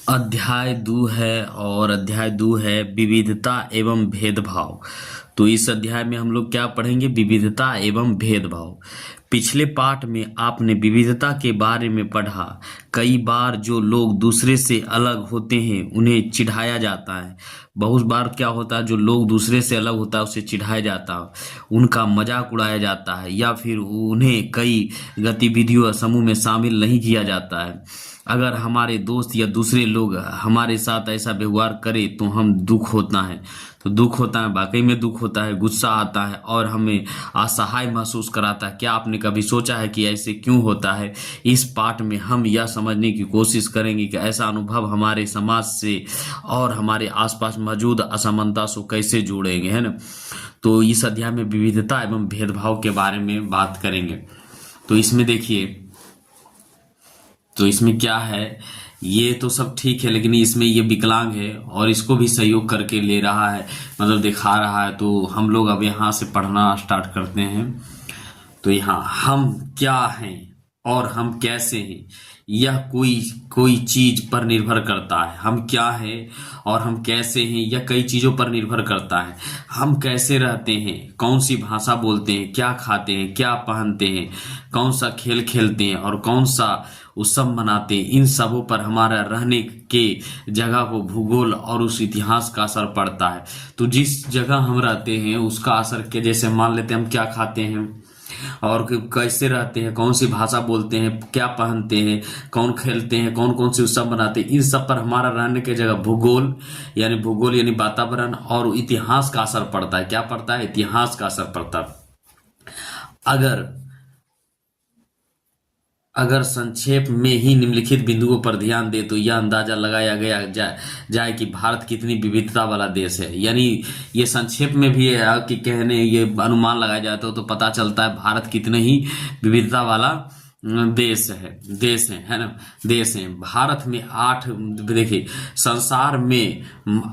अध्याय 2 है और अध्याय 2 है विविधता एवं भेदभाव। तो इस अध्याय में हम लोग क्या पढ़ेंगे? विविधता एवं भेदभाव। पिछले पाठ में आपने विविधता के बारे में पढ़ा। कई बार जो लोग दूसरे से अलग होते हैं उन्हें चिढ़ाया जाता है। बहुत बार क्या होता है, जो लोग दूसरे से अलग होता है उसे चिढ़ाया जाता है, उनका मजाक उड़ाया जाता है या फिर उन्हें कई गतिविधियों या समूह में शामिल नहीं किया जाता है। अगर हमारे दोस्त या दूसरे लोग हमारे साथ ऐसा व्यवहार करें तो हम दुख होता है, तो दुख होता है, वाकई में दुख होता है, गुस्सा आता है और हमें असहाय महसूस कराता है। क्या आपने कभी सोचा है कि ऐसे क्यों होता है? इस पाठ में हम यह समझने की कोशिश करेंगे कि ऐसा अनुभव हमारे समाज से और हमारे आसपास मौजूद असमानता से कैसे जोड़ेंगे, है ना। तो इस अध्याय में विविधता एवं भेदभाव के बारे में बात करेंगे। तो इसमें देखिए, तो इसमें क्या है, ये तो सब ठीक है, लेकिन इसमें ये विकलांग है और इसको भी सहयोग करके ले रहा है, मतलब दिखा रहा है। तो हम लोग अब यहाँ से पढ़ना स्टार्ट करते हैं। तो यहाँ हम क्या हैं और हम कैसे हैं, यह कोई कोई चीज पर निर्भर करता है। हम क्या हैं और हम कैसे हैं यह कई चीजों पर निर्भर करता है। हम कैसे रहते हैं, कौन सी भाषा बोलते हैं, क्या खाते हैं, क्या पहनते हैं, कौन सा खेल खेलते हैं और कौन सा उत्सव मनाते हैं, इन सबों पर हमारा रहने के जगह को भूगोल और उस इतिहास का असर पड़ता है। तो जिस जगह हम रहते हैं उसका असर के, जैसे मान लेते हैं हम क्या खाते हैं और कैसे रहते हैं, कौन सी भाषा बोलते हैं, क्या पहनते हैं, कौन खेलते हैं, कौन कौन से उत्सव मनाते हैं, इन सब पर हमारा रहने की जगह भूगोल यानी वातावरण और इतिहास का असर पड़ता है। क्या पड़ता है? इतिहास का असर पड़ता है। अगर संक्षेप में ही निम्नलिखित बिंदुओं पर ध्यान दे तो यह अंदाजा लगाया जाए कि भारत कितनी विविधता वाला देश है। यानी ये संक्षेप में भी है कि कहने ये अनुमान लगाया जाता है तो पता चलता है भारत कितने ही विविधता वाला देश है ना। देश है। भारत में 8, देखिए संसार में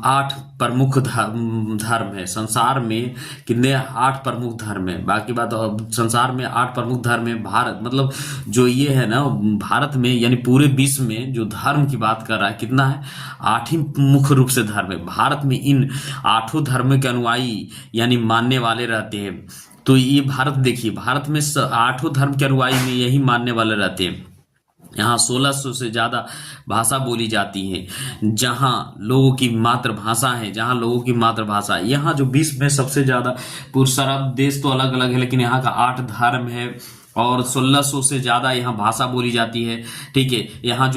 8 प्रमुख धर्म है। संसार में कितने? 8 प्रमुख धर्म है। बाकी बात, संसार में 8 प्रमुख धर्म है। भारत मतलब जो ये है ना, भारत में यानी पूरे विश्व में जो धर्म की बात कर रहा है कितना है? 8 ही मुख्य रूप से धर्म है। भारत में इन 8 धर्म के अनुयायी यानी मानने वाले रहते हैं। तो ये भारत देखिए, भारत में 8 धर्म के अनुयायी में यही मानने वाले रहते हैं। यहाँ 1600 से ज्यादा भाषा बोली जाती है, जहाँ लोगों की मातृभाषा है, यहाँ जो विश्व में सबसे ज्यादा, पूरे सारा देश तो अलग अलग है लेकिन यहाँ का 8 धर्म है और 1600 से ज्यादा यहाँ भाषा बोली जाती है। ठीक है, यहाँ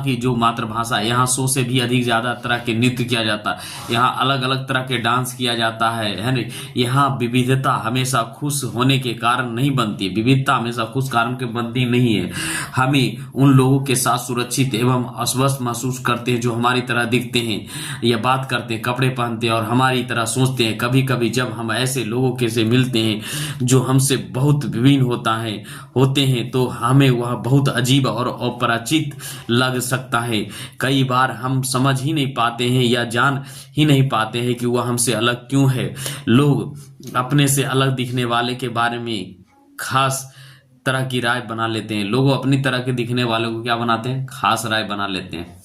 की जो मातृभाषा है, यहाँ 100 से भी अधिक ज्यादा तरह के नृत्य किया जाता है, यहाँ अलग अलग तरह के डांस किया जाता है ना। यहाँ विविधता हमेशा खुश होने के कारण नहीं बनती है, विविधता हमेशा खुश कारण के बनती नहीं है। हमें उन लोगों के साथ सुरक्षित एवं अस्वस्थ महसूस करते हैं जो हमारी तरह दिखते हैं या बात करते हैं, कपड़े पहनते हैं और हमारी तरह सोचते हैं। कभी कभी जब हम ऐसे लोगों के से मिलते हैं जो हमसे बहुत विभिन्न होते हैं तो हमें वह बहुत अजीब और अपरिचित लग सकता है। कई बार हम समझ ही नहीं पाते हैं या जान ही नहीं पाते हैं कि वह हमसे अलग क्यों है। लोग अपने से अलग दिखने वाले के बारे में खास तरह की राय बना लेते हैं। लोग अपनी तरह के दिखने वाले को क्या बनाते हैं? खास राय बना लेते हैं।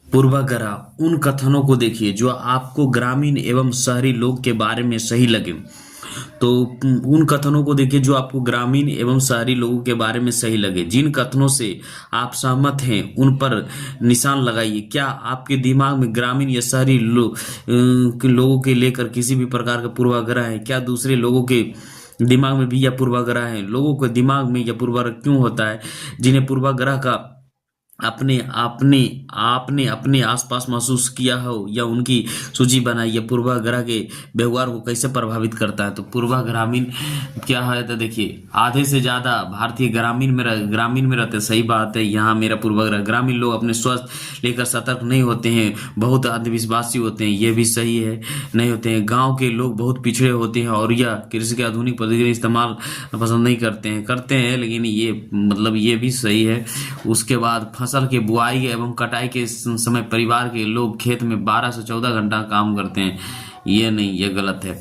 पूर्वाग्रह उन कथनों को देखिए जो आपको ग्रामीण एवं शहरी लोग के बारे में सही लगे। तो उन कथनों को देखिए जो आपको ग्रामीण एवं शहरी लोगों के बारे में सही लगे। जिन कथनों से आप सहमत हैं उन पर निशान लगाइए। क्या आपके दिमाग में ग्रामीण या शहरी लोगों के लेकर किसी भी प्रकार का पूर्वाग्रह है? क्या दूसरे लोगों के दिमाग में भी यह पूर्वाग्रह है? लोगों के दिमाग में यह पूर्वाग्रह क्यों होता है? जिन्हें पूर्वाग्रह का अपने अपने आसपास महसूस किया हो या उनकी सूची बनाई, या पूर्वाग्रह के व्यवहार को कैसे प्रभावित करता है? तो पूर्वाग्रामीण क्या है? तो देखिए आधे से ज्यादा भारतीय ग्रामीण में रहते। सही बात है, यहाँ मेरा पूर्वाग्रह, ग्रामीण लोग अपने स्वास्थ्य लेकर सतर्क नहीं होते हैं, बहुत अंधविश्वासी होते हैं। ये भी सही है, नहीं होते हैं। गाँव के लोग बहुत पिछड़े होते हैं और यह कृषि के आधुनिक पद्धति का इस्तेमाल पसंद नहीं करते हैं, लेकिन ये भी सही है। उसके बाद फसल के बुआई एवं कटाई के समय परिवार के लोग खेत में 12 से 14 घंटा काम करते हैं। ये नहीं, ये गलत है।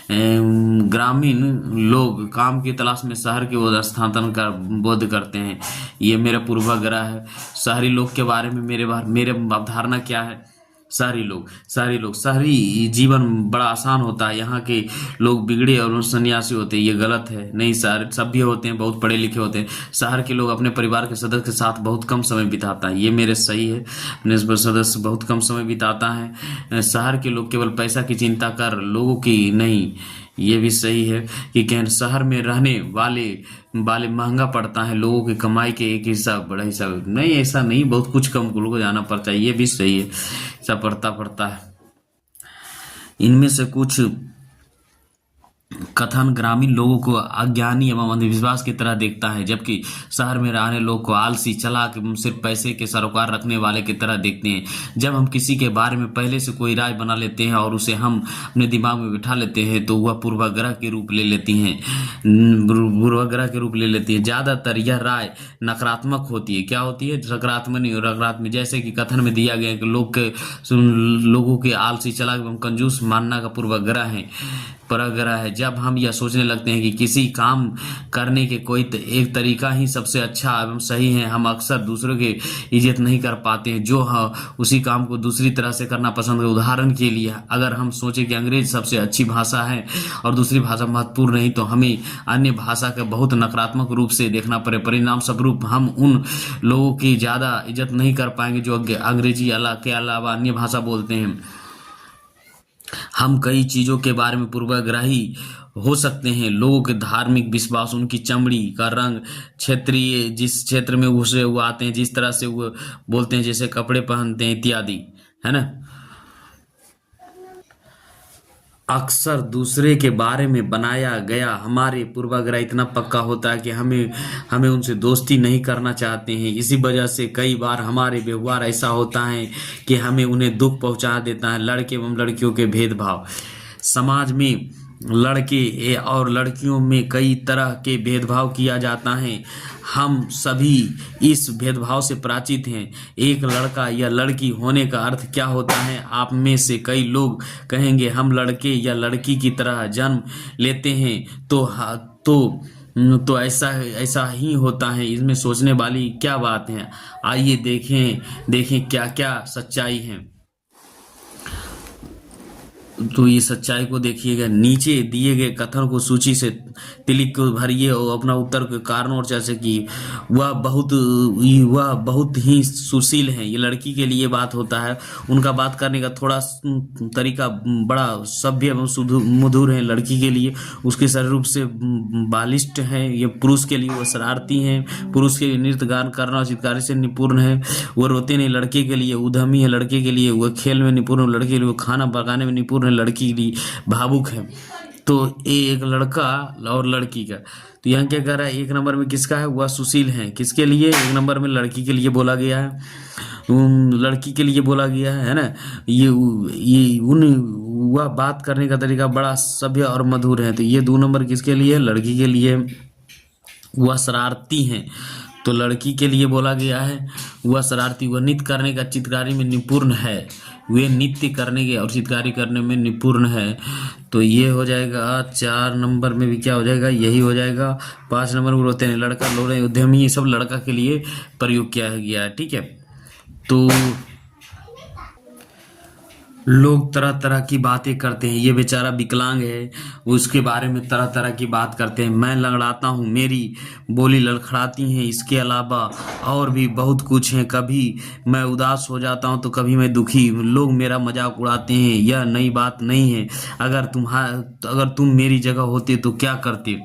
ग्रामीण लोग काम की तलाश में शहर की ओर स्थानांतरण का बोध करते हैं। ये मेरा पूर्वाग्रह है। शहरी लोग के बारे में मेरे अवधारणा क्या है? शहरी जीवन बड़ा आसान होता है, यहाँ के लोग बिगड़े और सन्यासी होते हैं। ये गलत है। नहीं, शहर सभ्य होते हैं, बहुत पढ़े लिखे होते हैं। शहर के लोग अपने परिवार के सदस्य के साथ बहुत कम समय बिताता है। ये मेरे सही है। अपने सदस्य बहुत कम समय बिताता है। शहर के लोग केवल पैसा की चिंता कर, लोगों की नहीं। ये भी सही है कि शहर में रहने वाले महंगा पड़ता है, लोगों की कमाई के एक हिस्सा बड़ा हिस्सा नहीं, ऐसा नहीं, बहुत कुछ कम लोगों को जाना पड़ता है। ये भी सही है, ऐसा पड़ता है। इनमें से कुछ कथन ग्रामीण लोगों को अज्ञानी एवं अंधविश्वास की तरह देखता है, जबकि शहर में रहने लोग को आलसी, चालाक एवं सिर्फ पैसे के सरोकार रखने वाले की तरह देखते हैं। जब हम किसी के बारे में पहले से कोई राय बना लेते हैं और उसे हम अपने दिमाग में बिठा लेते हैं तो वह पूर्वाग्रह के रूप ले लेती है। ज्यादातर यह राय नकारात्मक होती है। क्या होती है? सकारात्मक नहीं, नकारात्मक। जैसे कि कथन में दिया गया कि लोगों के आलसी, चालाक एवं कंजूस मानना का पूर्वाग्रह है। जब हम यह सोचने लगते हैं कि किसी काम करने के कोई एक तरीका ही सबसे अच्छा एवं सही है, हम अक्सर दूसरों की इज्जत नहीं कर पाते हैं जो उसी काम को दूसरी तरह से करना पसंद करें। उदाहरण के लिए, अगर हम सोचें कि अंग्रेजी सबसे अच्छी भाषा है और दूसरी भाषा महत्वपूर्ण नहीं, तो हमें अन्य भाषा का बहुत नकारात्मक रूप से देखना पड़े। परिणाम स्वरूप हम उन लोगों की ज़्यादा इज्जत नहीं कर पाएंगे जो अंग्रेजी के अलावा अन्य भाषा बोलते हैं। हम कई चीज़ों के बारे में पूर्वाग्रही हो सकते हैं। लोगों के धार्मिक विश्वास, उनकी चमड़ी का रंग, क्षेत्रीय, जिस क्षेत्र में वो आते हैं, जिस तरह से वो बोलते हैं, जैसे कपड़े पहनते हैं इत्यादि, है ना। अक्सर दूसरे के बारे में बनाया गया हमारे पूर्वाग्रह इतना पक्का होता है कि हमें उनसे दोस्ती नहीं करना चाहते हैं। इसी वजह से कई बार हमारे व्यवहार ऐसा होता है कि हमें उन्हें दुख पहुंचा देता है। लड़के एवं लड़कियों के भेदभाव। समाज में लड़के और लड़कियों में कई तरह के भेदभाव किया जाता है। हम सभी इस भेदभाव से परिचित हैं। एक लड़का या लड़की होने का अर्थ क्या होता है? आप में से कई लोग कहेंगे हम लड़के या लड़की की तरह जन्म लेते हैं तो ऐसा ही होता है। इसमें सोचने वाली क्या बात है? आइए देखें क्या क्या सच्चाई है। तो ये सच्चाई को देखिएगा। नीचे दिए गए कथन को सूची से तिलिक को भरिए और अपना उत्तर के कारण और जैसे कि वह बहुत ही सुशील है। ये लड़की के लिए बात होता है। उनका बात करने का थोड़ा तरीका बड़ा सभ्य एवं मधुर है। लड़की के लिए उसके शरीर रूप से बालिष्ट है। ये पुरुष के लिए वह शरारती है। पुरुष के लिए नृत्य गान करना और चित्रकारी से निपुण है। वह रोते नहीं। लड़के के लिए उद्यमी है। लड़के के लिए वह खेल में निपुण है। लड़के के लिए खाना पकाने में निपुण है। लड़की के लिए भावुक है। तो एक लड़का और लड़की का, तो यहाँ क्या कह रहा है? एक नंबर में किसका है? वह सुशील है। किसके लिए? एक नंबर में लड़की के लिए बोला गया है। लड़की के लिए बोला गया है ना। वह बात करने का तरीका बड़ा सभ्य और मधुर है। तो ये 2 नंबर किसके लिए? लड़की के लिए। वह शरारती है, तो लड़की के लिए बोला गया है। वह शरारती, वह नृत्य करने का, चित्रकारी में निपुण है। वे नृत्य करने के और चित्रकारी करने में निपुण है। तो ये हो जाएगा। 4 नंबर में भी क्या हो जाएगा? यही हो जाएगा। 5 नंबर में रोते हैं लड़का, लोग उद्यमी, ये सब लड़का के लिए प्रयोग किया गया है। ठीक है। तो लोग तरह तरह की बातें करते हैं। ये बेचारा विकलांग है, उसके बारे में तरह तरह की बात करते हैं। मैं लंगड़ाता हूँ, मेरी बोली लड़खड़ाती है। इसके अलावा और भी बहुत कुछ है। कभी मैं उदास हो जाता हूँ तो कभी मैं दुखी। लोग मेरा मजाक उड़ाते हैं। यह नई बात नहीं है। अगर तुम मेरी जगह होते तो क्या करते?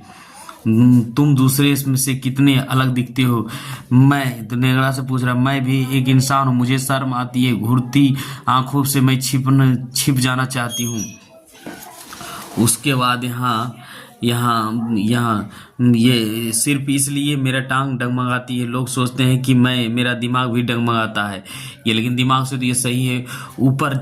तुम दूसरे में से कितने अलग दिखते हो। मैं तो नेगड़ा से पूछ रहा, मैं भी एक इंसान हूँ, मुझे शर्म आती है। घूरती आंखों से मैं छिप जाना चाहती हूँ। उसके बाद यहाँ यहाँ यहाँ ये सिर्फ इसलिए मेरा टांग डगमगाती है, लोग सोचते हैं कि मेरा दिमाग भी डगमगाता है ये, लेकिन दिमाग से तो ये सही है। ऊपर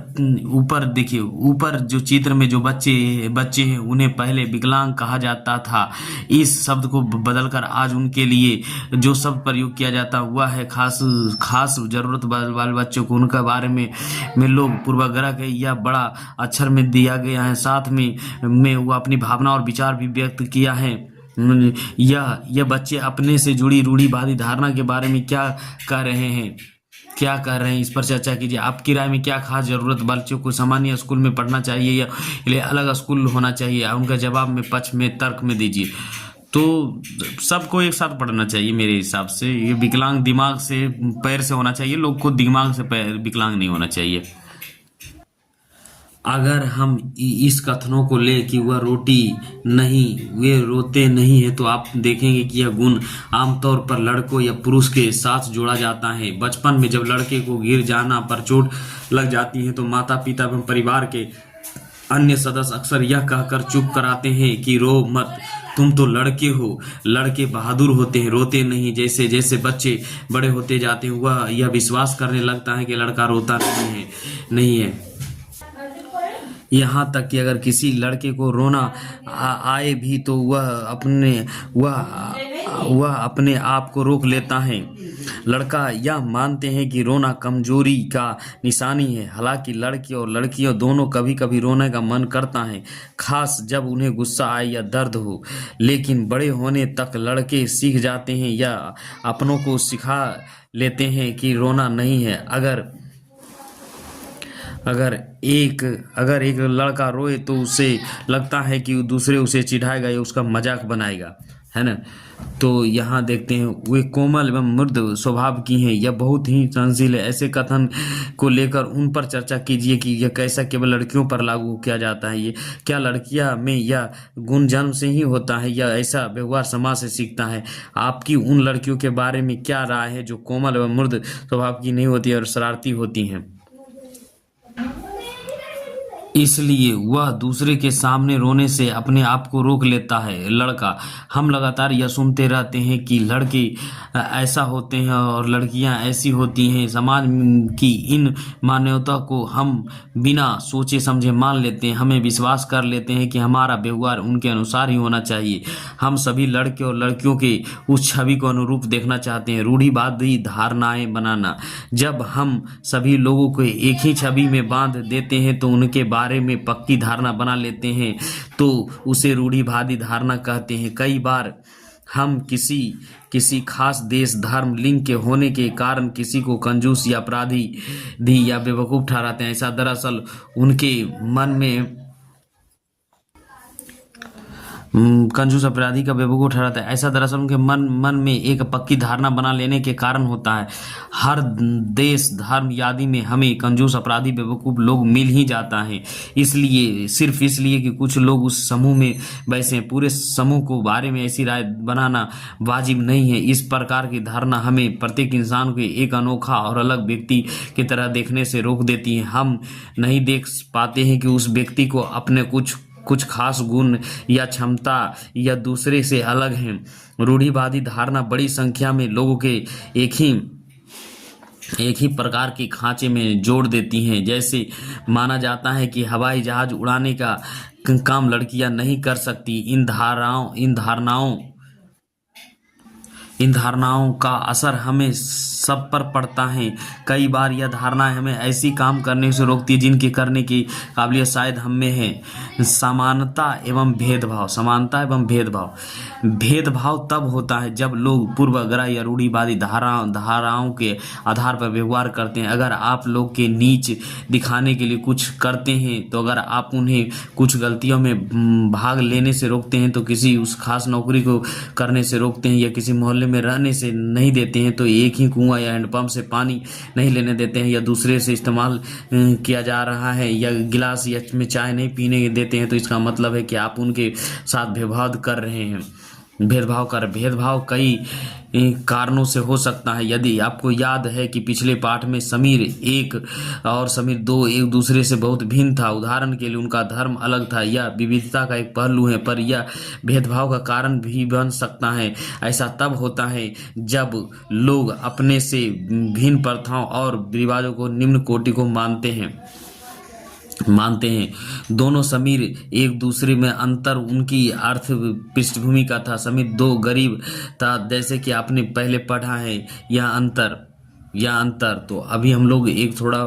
ऊपर देखिए, ऊपर जो चित्र में जो बच्चे बच्चे हैं उन्हें पहले विकलांग कहा जाता था। इस शब्द को बदलकर आज उनके लिए जो शब्द प्रयोग किया जाता हुआ है खास खास जरूरत वाले बच्चों को, उनके बारे में लोग पूर्वाग्रह के या बड़ा अक्षर में दिया गया है। साथ में वो अपनी भावना और विचार भी व्यक्त किया है। यह बच्चे अपने से जुड़ी रूढ़िवादी धारणा के बारे में क्या कह रहे हैं, क्या कर रहे हैं, इस पर चर्चा कीजिए। आपकी राय में क्या खास जरूरत बच्चों को सामान्य स्कूल में पढ़ना चाहिए या अलग स्कूल होना चाहिए? उनका जवाब में पक्ष में तर्क में दीजिए। तो सबको एक साथ पढ़ना चाहिए मेरे हिसाब से। ये विकलांग दिमाग से पैर से होना चाहिए, लोग को दिमाग से पैर विकलांग नहीं होना चाहिए। अगर हम इस कथनों को ले कि वह वे रोते नहीं है, तो आप देखेंगे कि यह गुण आमतौर पर लड़कों या पुरुष के साथ जोड़ा जाता है। बचपन में जब लड़के को गिर जाना पर चोट लग जाती है तो माता पिता एवं परिवार के अन्य सदस्य अक्सर यह कहकर चुप कराते हैं कि रो मत, तुम तो लड़के हो, लड़के बहादुर होते हैं, रोते नहीं। जैसे जैसे बच्चे बड़े होते जाते हैं वह यह विश्वास करने लगता है कि लड़का रोता नहीं है। यहाँ तक कि अगर किसी लड़के को रोना आए भी तो वह अपने आप को रोक लेता है। लड़का यह मानते हैं कि रोना कमजोरी का निशानी है। हालांकि लड़के और लड़कियों दोनों कभी कभी रोने का मन करता है, खास जब उन्हें गुस्सा आए या दर्द हो। लेकिन बड़े होने तक लड़के सीख जाते हैं या अपनों को सिखा लेते हैं कि रोना नहीं है। अगर एक लड़का रोए तो उसे लगता है कि दूसरे उसे चिढ़ाएगा या उसका मजाक बनाएगा, है ना। तो यहाँ देखते हैं वे कोमल एवं मृद स्वभाव की हैं, यह बहुत ही सहनशील है। ऐसे कथन को लेकर उन पर चर्चा कीजिए कि यह कैसा केवल लड़कियों पर लागू किया जाता है। ये क्या लड़कियां में यह गुण जन्म से ही होता है या ऐसा व्यवहार समाज से सीखता है? आपकी उन लड़कियों के बारे में क्या राय है जो कोमल एवं मृद स्वभाव की नहीं होती और शरारती होती हैं? इसलिए वह दूसरे के सामने रोने से अपने आप को रोक लेता है। लड़का, हम लगातार यह सुनते रहते हैं कि लड़के ऐसा होते हैं और लड़कियां ऐसी होती हैं। समाज की इन मान्यता को हम बिना सोचे समझे मान लेते हैं। हमें विश्वास कर लेते हैं कि हमारा व्यवहार उनके अनुसार ही होना चाहिए। हम सभी लड़के और लड़कियों के उस छवि को अनुरूप देखना चाहते हैं। रूढ़िवादी धारणाएं बनाना, जब हम सभी लोगों को एक ही छवि में बांध देते हैं तो उनके बारे में पक्की धारणा बना लेते हैं, तो उसे रूढ़िवादी धारणा कहते हैं। कई बार हम किसी खास देश, धर्म, लिंग के होने के कारण किसी को कंजूस या अपराधी या बेवकूफ ठहराते हैं। ऐसा दरअसल उनके मन में कंजूस अपराधी का बेवकूफ ठहराता है। ऐसा दरअसल उनके मन में एक पक्की धारणा बना लेने के कारण होता है। हर देश, धर्म आदि में हमें कंजूस अपराधी बेवकूफ लोग मिल ही जाता है, इसलिए सिर्फ इसलिए कि कुछ लोग उस समूह में वैसे हैं। पूरे समूह को बारे में ऐसी राय बनाना वाजिब नहीं है। इस प्रकार की धारणा हमें प्रत्येक इंसान को एक अनोखा और अलग व्यक्ति की तरह देखने से रोक देती है। हम नहीं देख पाते हैं कि उस व्यक्ति को अपने कुछ खास गुण या क्षमता या दूसरे से अलग हैं। रूढ़िवादी धारणा बड़ी संख्या में लोगों के एक ही प्रकार के खांचे में जोड़ देती हैं। जैसे माना जाता है कि हवाई जहाज उड़ाने का काम लड़कियां नहीं कर सकती। इन धारणाओं का असर हमें सब पर पड़ता है। कई बार यह धारणाएं हमें ऐसी काम करने से रोकती है जिनके करने की काबिलियत शायद हम में है। समानता एवं भेदभाव तब होता है जब लोग पूर्वाग्रह या रूढ़िवादी धाराओं के आधार पर व्यवहार करते हैं। अगर आप लोग के नीच दिखाने के लिए कुछ करते हैं, तो अगर आप उन्हें कुछ गलतियों में भाग लेने से रोकते हैं, तो किसी उस खास नौकरी को करने से रोकते हैं या किसी मोहल्ले में रहने से नहीं देते हैं, तो एक ही कुआं या हैंडपंप से पानी नहीं लेने देते हैं, या दूसरे से इस्तेमाल किया जा रहा है, या गिलास में चाय नहीं पीने देते हैं, तो इसका मतलब है कि आप उनके साथ भेदभाव कर रहे हैं। भेदभाव कई कारणों से हो सकता है। यदि आपको याद है कि पिछले पाठ में समीर एक और समीर दो एक दूसरे से बहुत भिन्न था, उदाहरण के लिए उनका धर्म अलग था, यह विविधता का एक पहलू है, पर यह भेदभाव का कारण भी बन सकता है। ऐसा तब होता है जब लोग अपने से भिन्न प्रथाओं और रिवाजों को निम्न कोटि को मानते हैं। दोनों समीर एक दूसरे में अंतर उनकी अर्थ पृष्ठभूमि का था। समीर दो गरीब था, जैसे कि आपने पहले पढ़ा है। यह अंतर तो अभी हम लोग एक थोड़ा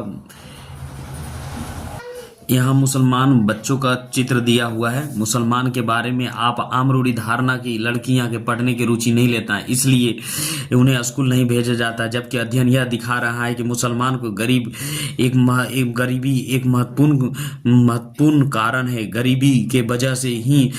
यहाँ मुसलमान बच्चों का चित्र दिया हुआ है। मुसलमान के बारे में आप आम रूढ़ी धारणा की लड़कियां के पढ़ने की रुचि नहीं लेता है, इसलिए उन्हें स्कूल नहीं भेजा जाता, जबकि अध्ययन यह दिखा रहा है कि मुसलमान को गरीबी एक महत्वपूर्ण कारण है। गरीबी के वजह से ही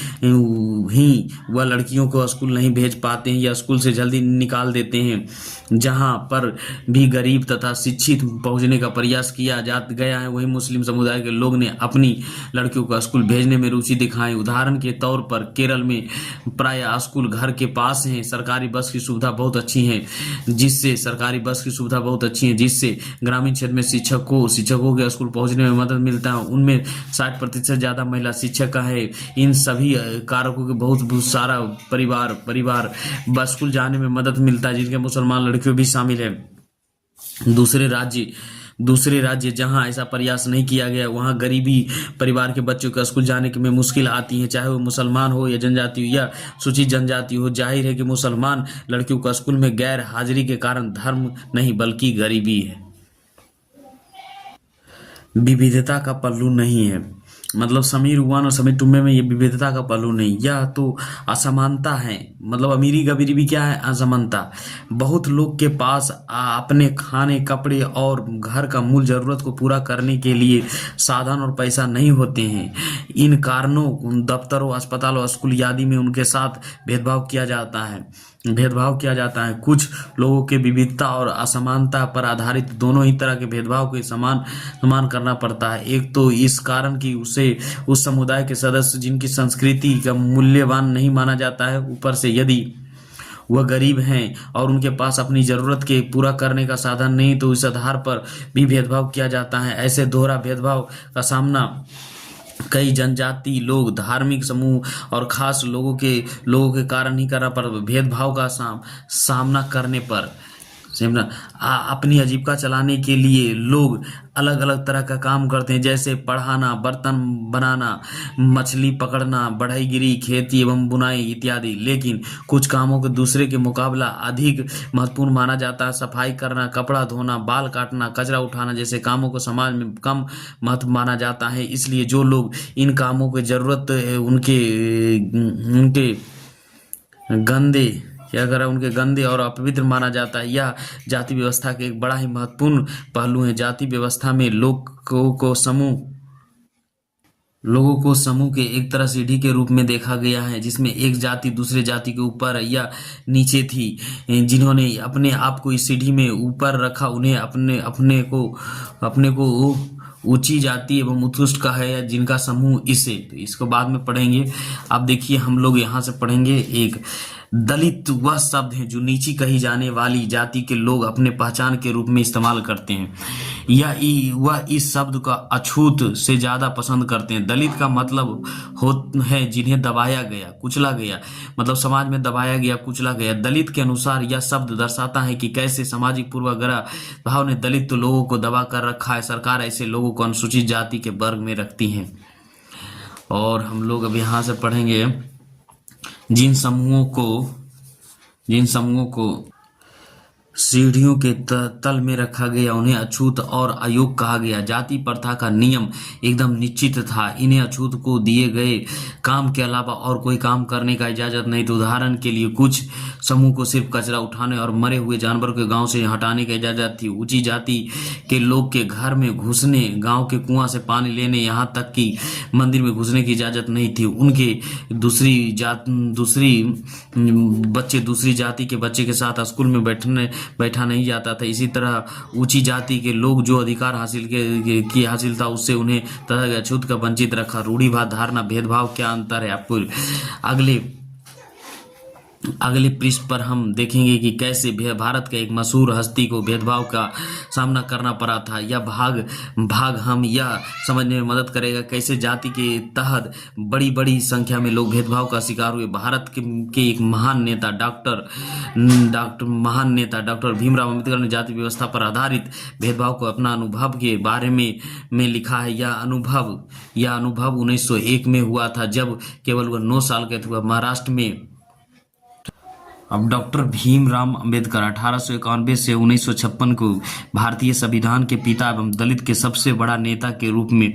वह लड़कियों को स्कूल नहीं भेज पाते हैं या स्कूल से जल्दी निकाल देते हैं। जहाँ पर भी गरीब तथा शिक्षित पहुंचने का प्रयास किया गया है, वही मुस्लिम समुदाय के लोग ने अपनी लड़कियों को स्कूल भेजने में रुचि दिखाई। उदाहरण के तौर पर केरल में प्राय स्कूल घर के पास हैं। सरकारी बस की सुविधा बहुत अच्छी है, जिससे ग्रामीण क्षेत्र में शिक्षकों के स्कूल पहुंचने में मदद मिलता है। उनमें 60% ज्यादा महिला शिक्षक है। इन सभी कारकों के बहुत सारा परिवार बस स्कूल जाने में मदद मिलता है, जिनके मुसलमान लड़कियों भी शामिल है। दूसरे राज्य जहां ऐसा प्रयास नहीं किया गया, वहां गरीबी परिवार के बच्चों को स्कूल जाने में मुश्किल आती है, चाहे वो मुसलमान हो या जनजाति हो या सूचित जनजाति हो। जाहिर है कि मुसलमान लड़कियों का स्कूल में गैर हाजिरी के कारण धर्म नहीं बल्कि गरीबी है। विविधता का पहलू नहीं है, मतलब समीर वन और समीर टू में ये विविधता का पहलू नहीं, यह तो असमानता है। मतलब अमीरी गरीबी क्या है? असमानता। बहुत लोग के पास अपने खाने कपड़े और घर का मूल जरूरत को पूरा करने के लिए साधन और पैसा नहीं होते हैं। इन कारणों दफ्तरों, अस्पतालों, स्कूल आदि में उनके साथ भेदभाव किया जाता है। कुछ लोगों के विविधता और असमानता पर आधारित दोनों ही तरह के भेदभाव को समान करना पड़ता है। एक तो इस कारण कि उसे उस समुदाय के सदस्य जिनकी संस्कृति का मूल्यवान नहीं माना जाता है, ऊपर से यदि वह गरीब हैं और उनके पास अपनी जरूरत के पूरा करने का साधन नहीं, तो इस आधार पर भी भेदभाव किया जाता है। ऐसे दोहरा भेदभाव का सामना कई जनजाति लोग, धार्मिक समूह और खास लोगों के कारण ही करना पड़ता। भेदभाव का सामना करने पर अपनी आजीविका चलाने के लिए लोग अलग अलग तरह का काम करते हैं, जैसे पढ़ाना, बर्तन बनाना, मछली पकड़ना, बढ़ईगिरी, खेती एवं बुनाई इत्यादि। लेकिन कुछ कामों को दूसरे के मुकाबला अधिक महत्वपूर्ण माना जाता है। सफाई करना, कपड़ा धोना, बाल काटना, कचरा उठाना जैसे कामों को समाज में कम महत्व माना जाता है। इसलिए जो लोग इन कामों की जरूरत उनके गंदे और अपवित्र माना जाता है। यह जाति व्यवस्था के एक बड़ा ही महत्वपूर्ण पहलू है। जाति व्यवस्था में लोगों को समूह के एक तरह सीढ़ी के रूप में देखा गया है, जिसमें एक जाति दूसरे जाति के ऊपर या नीचे थी। जिन्होंने अपने आप को इस सीढ़ी में ऊपर रखा, उन्हें अपने को ऊंची जाति एवं उत्कृष्ट कहा है, या जिनका समूह इसे। तो इसको बाद में पढ़ेंगे। अब देखिए हम लोग यहाँ से पढ़ेंगे। एक दलित वह शब्द है जो नीची कही जाने वाली जाति के लोग अपने पहचान के रूप में इस्तेमाल करते हैं, या वह इस शब्द का अछूत से ज्यादा पसंद करते हैं। दलित का मतलब है जिन्हें दबाया गया, कुचला गया, मतलब समाज में दबाया गया, कुचला गया। दलित के अनुसार यह शब्द दर्शाता है कि कैसे सामाजिक पूर्वाग्रह भाव ने दलित लोगों को दबा कर रखा है। सरकार ऐसे लोगों को अनुसूचित जाति के वर्ग में रखती है। और हम लोग अब यहाँ से पढ़ेंगे जिन समूहों को सीढ़ियों के तल में रखा गया, उन्हें अछूत और अयोग्य कहा गया। जाति प्रथा का नियम एकदम निश्चित था। इन्हें अछूत को दिए गए काम के अलावा और कोई काम करने का इजाजत नहीं थी। उदाहरण के लिए कुछ समूह को सिर्फ कचरा उठाने और मरे हुए जानवर के गांव से हटाने की इजाजत थी। ऊंची जाति के लोग के घर में घुसने, गांव के कुआं से पानी लेने, यहाँ तक कि मंदिर में घुसने की इजाजत नहीं थी। उनके दूसरी जाति के बच्चे के साथ स्कूल में बैठा नहीं जाता था। इसी तरह ऊंची जाति के लोग जो अधिकार हासिल था, उससे उन्हें तरह के अछूत का वंचित रखा। रूढ़िवाद धारणा, भेदभाव क्या अंतर है आपको अगले पृष्ठ पर हम देखेंगे कि कैसे भारत के एक मशहूर हस्ती को भेदभाव का सामना करना पड़ा था। यह भाग हम यह समझने में मदद करेगा कैसे जाति के तहत बड़ी बड़ी संख्या में लोग भेदभाव का शिकार हुए। भारत के एक महान नेता डॉक्टर भीमराव अम्बेडकर ने जाति व्यवस्था पर आधारित भेदभाव को अपना अनुभव के बारे में लिखा है। यह अनुभव 1901 में हुआ था, जब केवल वह 9 साल के थे। वह महाराष्ट्र में। अब डॉक्टर भीमराव अंबेडकर 1891 से 1956 को भारतीय संविधान के पिता एवं दलित के सबसे बड़ा नेता के रूप में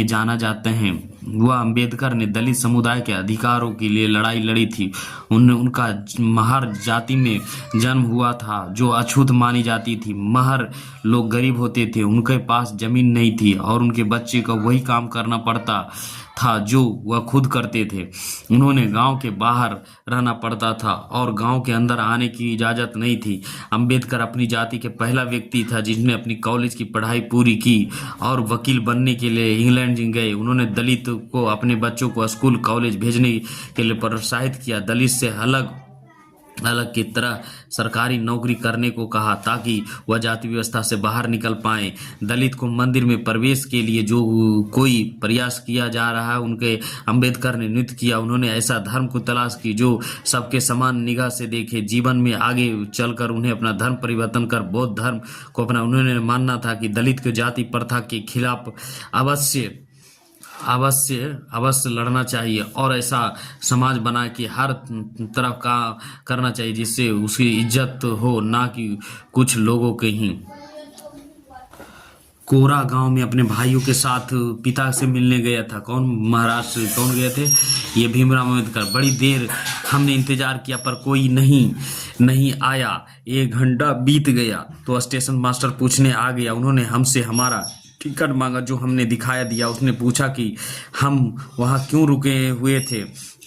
जाना जाते हैं। वह अंबेडकर ने दलित समुदाय के अधिकारों के लिए लड़ाई लड़ी थी। उनका महर जाति में जन्म हुआ था जो अछूत मानी जाती थी। महर लोग गरीब होते थे, उनके पास जमीन नहीं थी और उनके बच्चे को वही काम करना पड़ता था जो वह खुद करते थे। उन्होंने गांव के बाहर रहना पड़ता था और गांव के अंदर आने की इजाज़त नहीं थी। अंबेडकर अपनी जाति के पहला व्यक्ति था जिसने अपनी कॉलेज की पढ़ाई पूरी की और वकील बनने के लिए इंग्लैंड गए। उन्होंने दलित को अपने बच्चों को स्कूल कॉलेज भेजने के लिए प्रोत्साहित किया। दलित से अलग की तरह सरकारी नौकरी करने को कहा ताकि वह जाति व्यवस्था से बाहर निकल पाए। दलित को मंदिर में प्रवेश के लिए जो कोई प्रयास किया जा रहा है उनके अंबेडकर ने नृत्य किया। उन्होंने ऐसा धर्म को तलाश की जो सबके समान निगाह से देखे। जीवन में आगे चलकर उन्हें अपना धर्म परिवर्तन कर बौद्ध धर्म को अपना। उन्होंने मानना था कि दलित को जाति प्रथा के खिलाफ अवश्य लड़ना चाहिए और ऐसा समाज बना कि हर तरफ का करना चाहिए जिससे उसकी इज्जत हो, ना कि कुछ लोगों के ही। कोरा गांव में अपने भाइयों के साथ पिता से मिलने गया था। महाराष्ट्र कौन गए थे? ये भीमराव अम्बेडकर। बड़ी देर हमने इंतजार किया पर कोई नहीं आया। 1 घंटा बीत गया तो स्टेशन मास्टर पूछने आ गया। उन्होंने हमसे हमारा टिकट मांगा जो हमने दिखाया दिया। उसने पूछा कि हम वहाँ क्यों रुके हुए थे।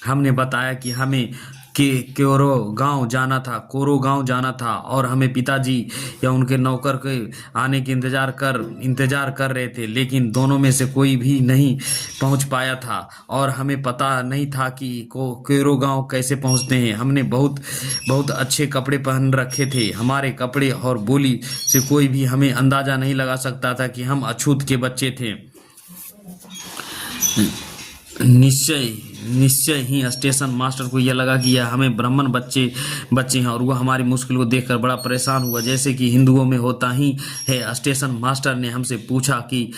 हमने बताया कि हमें कोरो गांव जाना था और हमें पिताजी या उनके नौकर के आने के इंतजार कर रहे थे, लेकिन दोनों में से कोई भी नहीं पहुंच पाया था और हमें पता नहीं था कि कोरो गांव कैसे पहुंचते हैं। हमने बहुत अच्छे कपड़े पहन रखे थे। हमारे कपड़े और बोली से कोई भी हमें अंदाजा नहीं लगा सकता था कि हम अछूत के बच्चे थे। निश्चय ही स्टेशन मास्टर को यह लगा कि यह हमें ब्राह्मण बच्चे हैं और वह हमारी मुश्किल को देखकर बड़ा परेशान हुआ, जैसे कि हिंदुओं में होता ही है। स्टेशन मास्टर ने हमसे पूछा कि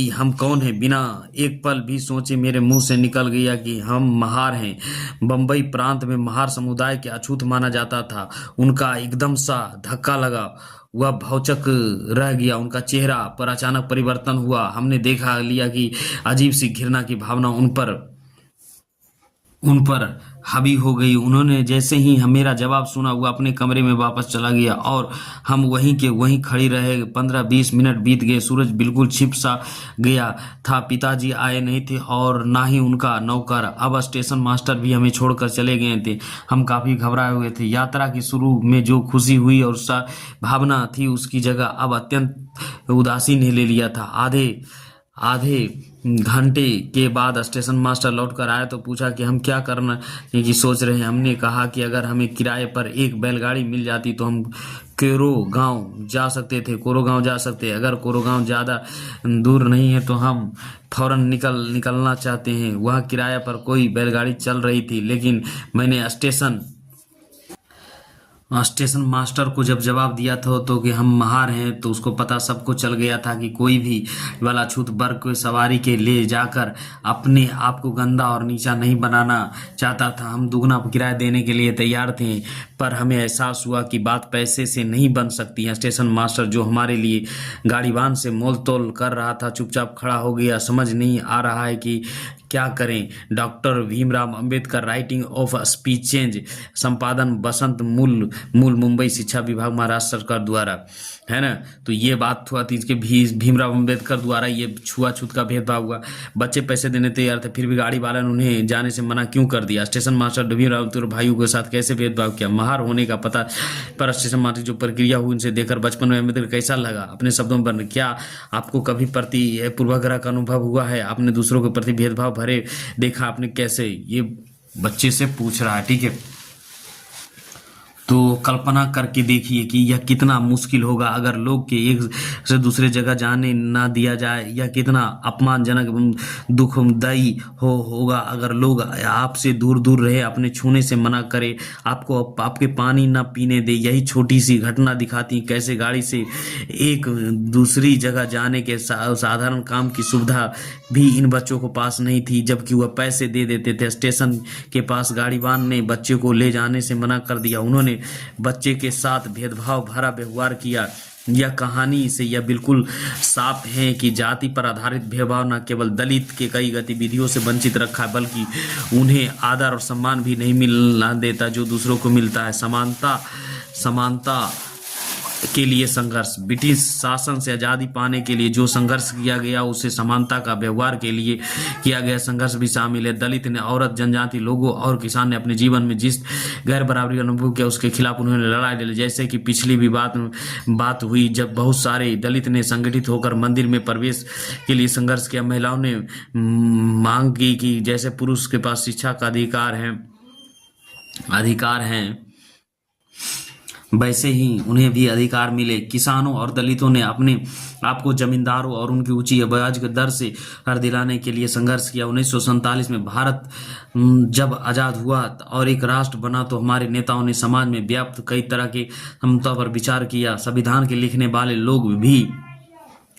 हम कौन हैं। बिना एक पल भी सोचे मेरे मुंह से निकल गया कि हम महार हैं। बम्बई प्रांत में महार समुदाय के अछूत माना जाता था। उनका एकदम सा धक्का लगा। वह भौचक रह गया। उनका चेहरा पर अचानक परिवर्तन हुआ। हमने देखा लिया कि अजीब सी घृणा की भावना उन पर हावी हो गई। उन्होंने जैसे ही मेरा जवाब सुना वह अपने कमरे में वापस चला गया और हम वहीं खड़ी रहे। 15-20 मिनट बीत गए। सूरज बिल्कुल छिप सा गया था। पिताजी आए नहीं थे और ना ही उनका नौकर। अब स्टेशन मास्टर भी हमें छोड़कर चले गए थे। हम काफ़ी घबराए हुए थे। यात्रा की शुरू में जो खुशी हुई और भावना थी उसकी जगह अब अत्यंत उदासी ने ले लिया था। आधे घंटे के बाद स्टेशन मास्टर लौटकर आया तो पूछा कि हम क्या करना की सोच रहे हैं। हमने कहा कि अगर हमें किराए पर एक बैलगाड़ी मिल जाती तो हम कोरो गांव जा सकते। अगर कोरो गांव ज़्यादा दूर नहीं है तो हम फौरन निकलना चाहते हैं। वहाँ किराए पर कोई बैलगाड़ी चल रही थी, लेकिन मैंने स्टेशन मास्टर को जब जवाब दिया था तो कि हम महार हैं तो उसको पता सबको चल गया था कि कोई भी वाला छूत वर्ग को सवारी के ले जाकर अपने आप को गंदा और नीचा नहीं बनाना चाहता था। हम दुगना किराया देने के लिए तैयार थे, पर हमें एहसास हुआ कि बात पैसे से नहीं बन सकती। स्टेशन मास्टर जो हमारे लिए गाड़ीवान से मोल तोल कर रहा था चुपचाप खड़ा हो गया। समझ नहीं आ रहा है कि क्या करें। Doctor Bhimrao Ambedkar writing of speech change, संपादन बसंत मूल मुंबई शिक्षा विभाग महाराष्ट्र सरकार द्वारा, है ना। तो ये बात हुआ थी इसके भीमराव अंबेडकर द्वारा ये छुआछूत का भेदभाव हुआ। बच्चे पैसे देने तैयार थे, फिर भी गाड़ी वाला ने उन्हें जाने से मना क्यों कर दिया। स्टेशन मास्टर भीमराव अंबेडकर भाइयों के साथ कैसे भेदभाव किया। महार होने का पता पर स्टेशन मास्टर जो प्रक्रिया हुई उनसे देखकर बचपन में अंबेडकर कैसा लगा। अपने शब्दों पर क्या आपको कभी प्रति पूर्वाग्रह का अनुभव हुआ है? आपने दूसरों के प्रति भेदभाव भरे देखा आपने कैसे? ये बच्चे से पूछ रहा है, ठीक है। तो कल्पना करके देखिए कि यह कितना मुश्किल होगा अगर लोग के एक से दूसरे जगह जाने ना दिया जाए। यह कितना अपमानजनक दुखदाई होगा अगर लोग आपसे दूर दूर रहे, अपने छूने से मना करे, आपको आपके पानी ना पीने दे। यही छोटी सी घटना दिखाती कैसे गाड़ी से एक दूसरी जगह जाने के साधारण काम की सुविधा भी इन बच्चों को पास नहीं थी, जबकि वह पैसे दे देते थे। स्टेशन के पास गाड़ीवान ने बच्चे को ले जाने से मना कर दिया। उन्होंने बच्चे के साथ भेदभाव भरा व्यवहार किया। यह कहानी से यह बिल्कुल साफ है कि जाति पर आधारित भेदभाव न केवल दलित के कई गतिविधियों से वंचित रखा है, बल्कि उन्हें आदर और सम्मान भी नहीं मिलना देता जो दूसरों को मिलता है। समानता के लिए संघर्ष। ब्रिटिश शासन से आज़ादी पाने के लिए जो संघर्ष किया गया उसे समानता का व्यवहार के लिए किया गया संघर्ष भी शामिल है। दलित ने, औरत, जनजाति लोगों और किसान ने अपने जीवन में जिस गैर बराबरी अनुभव किया उसके खिलाफ उन्होंने लड़ाई लड़ी। जैसे कि पिछली भी बात हुई जब बहुत सारे दलित ने संगठित होकर मंदिर में प्रवेश के लिए संघर्ष किया। महिलाओं ने मांग की कि जैसे पुरुष के पास शिक्षा का अधिकार हैं वैसे ही उन्हें भी अधिकार मिले। किसानों और दलितों ने अपने आप को जमींदारों और उनकी ऊंची ब्याज दर से हर दिलाने के लिए संघर्ष किया। 1947 में भारत जब आज़ाद हुआ और एक राष्ट्र बना तो हमारे नेताओं ने समाज में व्याप्त कई तरह के समता पर विचार किया। संविधान के लिखने वाले लोग भी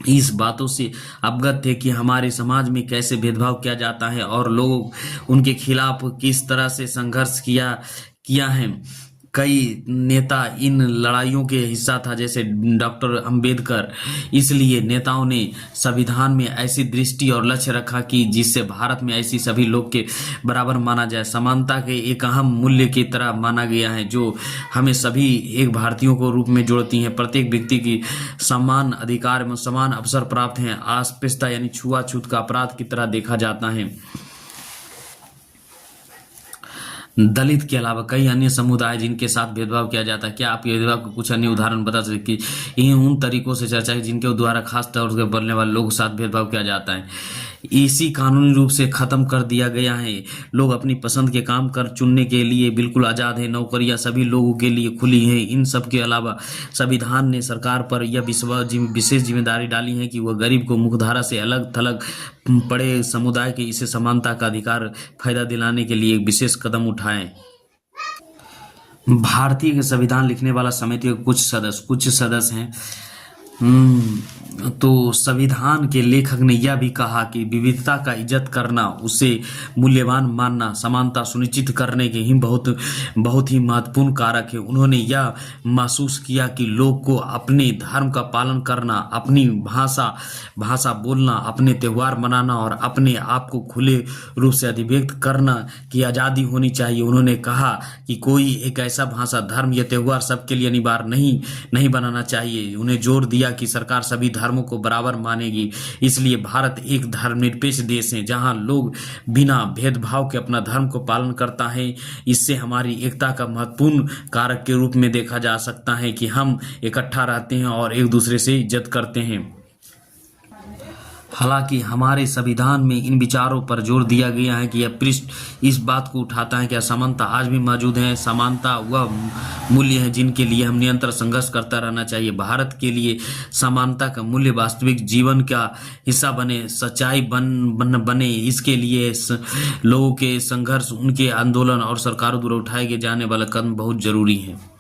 इस बातों से अवगत थे कि हमारे समाज में कैसे भेदभाव किया जाता है और लोग उनके खिलाफ किस तरह से संघर्ष किया है। कई नेता इन लड़ाइयों के हिस्सा था जैसे डॉक्टर अंबेडकर। इसलिए नेताओं ने संविधान में ऐसी दृष्टि और लक्ष्य रखा कि जिससे भारत में ऐसी सभी लोग के बराबर माना जाए। समानता के एक अहम मूल्य की तरह माना गया है जो हमें सभी एक भारतीयों को रूप में जोड़ती हैं। प्रत्येक व्यक्ति की समान अधिकार में समान अवसर प्राप्त हैं। अस्पृश्यता यानी छुआछूत का अपराध की तरह देखा जाता है। दलित के अलावा कई अन्य समुदाय जिनके साथ भेदभाव किया जाता है। क्या आप भेदभाव के कुछ अन्य उदाहरण बता सकते हैं कि इन उन तरीकों से चर्चा है जिनके द्वारा खास तौर से बोलने वाले लोगों के साथ भेदभाव किया जाता है। इसी कानूनी रूप से खत्म कर दिया गया है। लोग अपनी पसंद के काम कर चुनने के लिए बिल्कुल आज़ाद है। नौकरियां सभी लोगों के लिए खुली हैं। इन सब के अलावा संविधान ने सरकार पर यह विशेष जिम्मेदारी डाली है कि वह गरीब को मुख्यधारा से अलग थलग पड़े समुदाय के इसे समानता का अधिकार फायदा दिलाने के लिए विशेष कदम उठाएं। भारतीय के संविधान लिखने वाला समिति के कुछ सदस्य हैं। तो संविधान के लेखक ने यह भी कहा कि विविधता का इज्जत करना, उसे मूल्यवान मानना, समानता सुनिश्चित करने के ही बहुत ही महत्वपूर्ण कारक है। उन्होंने यह महसूस किया कि लोग को अपने धर्म का पालन करना, अपनी भाषा बोलना, अपने त्यौहार मनाना और अपने आप को खुले रूप से अभिव्यक्त करना की आज़ादी होनी चाहिए। उन्होंने कहा कि कोई एक ऐसा भाषा, धर्म या त्यौहार सबके लिए अनिवार्य नहीं बनाना चाहिए। उन्हें जोर दिया कि सरकार सभी धर्मों को बराबर मानेगी। इसलिए भारत एक धर्मनिरपेक्ष देश है जहां लोग बिना भेदभाव के अपना धर्म को पालन करता है। इससे हमारी एकता का महत्वपूर्ण कारक के रूप में देखा जा सकता है कि हम इकट्ठा रहते हैं और एक दूसरे से इज्जत करते हैं। हालांकि हमारे संविधान में इन विचारों पर जोर दिया गया है कि यह पृष्ठ इस बात को उठाता है कि असमानता आज भी मौजूद है। समानता वह मूल्य है जिनके लिए हम निरंतर संघर्ष करता रहना चाहिए। भारत के लिए समानता का मूल्य वास्तविक जीवन का हिस्सा बने, सच्चाई बने, इसके लिए लोगों के संघर्ष, उनके आंदोलन और सरकारों द्वारा उठाए जाने वाला कदम बहुत जरूरी है।